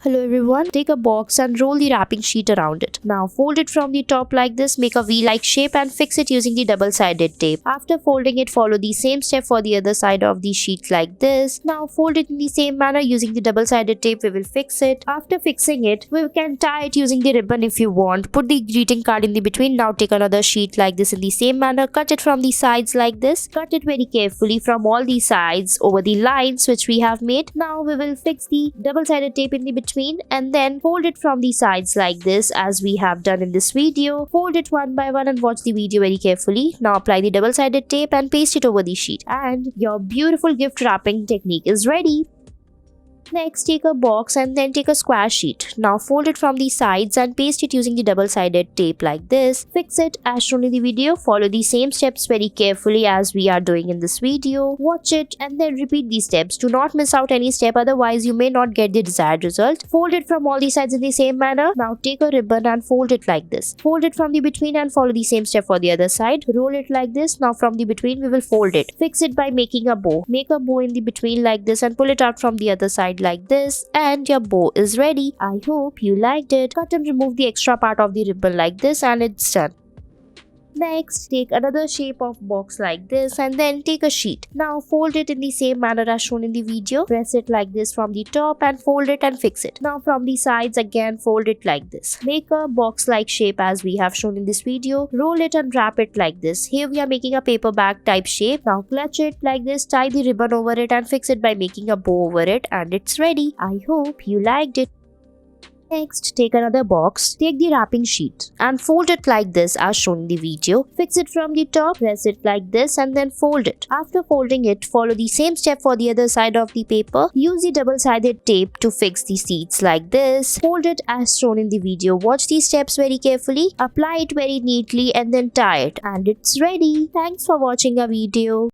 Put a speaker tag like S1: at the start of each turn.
S1: Hello everyone, take a box and roll the wrapping sheet around it. Now fold it from the top like this, make a V-like shape and fix it using the double-sided tape. After folding it, follow the same step for the other side of the sheet like this. Now fold it in the same manner using the double-sided tape, we will fix it. After fixing it, we can tie it using the ribbon if you want. Put the greeting card in the between. Now take another sheet like this in the same manner, cut it from the sides like this. Cut it very carefully from all the sides over the lines which we have made. Now we will fix the double-sided tape in the between and then fold it from the sides like this as we have done in this video. Fold it one by one and watch the video very carefully. Now apply the double-sided tape and paste it over the sheet and your beautiful gift wrapping technique is ready. Next, take a box and then take a square sheet. Now fold it from the sides and paste it using the double-sided tape like this. Fix it as shown in the video. Follow the same steps very carefully as we are doing in this video. Watch it and then repeat these steps. Do not miss out any step, otherwise you may not get the desired result. Fold it from all the sides in the same manner. Now take a ribbon and fold it like this. Fold it from the between and follow the same step for the other side. Roll it like this. Now from the between we will fold it. Fix it by making a bow. Make a bow in the between like this and pull it out from the other side like this and your bow is ready. I hope you liked it. Cut and remove the extra part of the ribbon like this and it's done. Next, take another shape of box like this and then take a sheet. Now fold it in the same manner as shown in the video. Press it like this from the top and fold it and fix it. Now from the sides again fold it like this. Make a box like shape as we have shown in this video. Roll it and wrap it like this. Here we are making a paper bag type shape. Now clutch it like this, tie the ribbon over it and fix it by making a bow over it and it's ready. I hope you liked it. Next, take another box, take the wrapping sheet and fold it like this as shown in the video. Fix it from the top, press it like this and then fold it. After folding it, follow the same step for the other side of the paper. Use the double-sided tape to fix the seats like this. Fold it as shown in the video. Watch these steps very carefully. Apply it very neatly and then tie it and it's ready. Thanks for watching our video.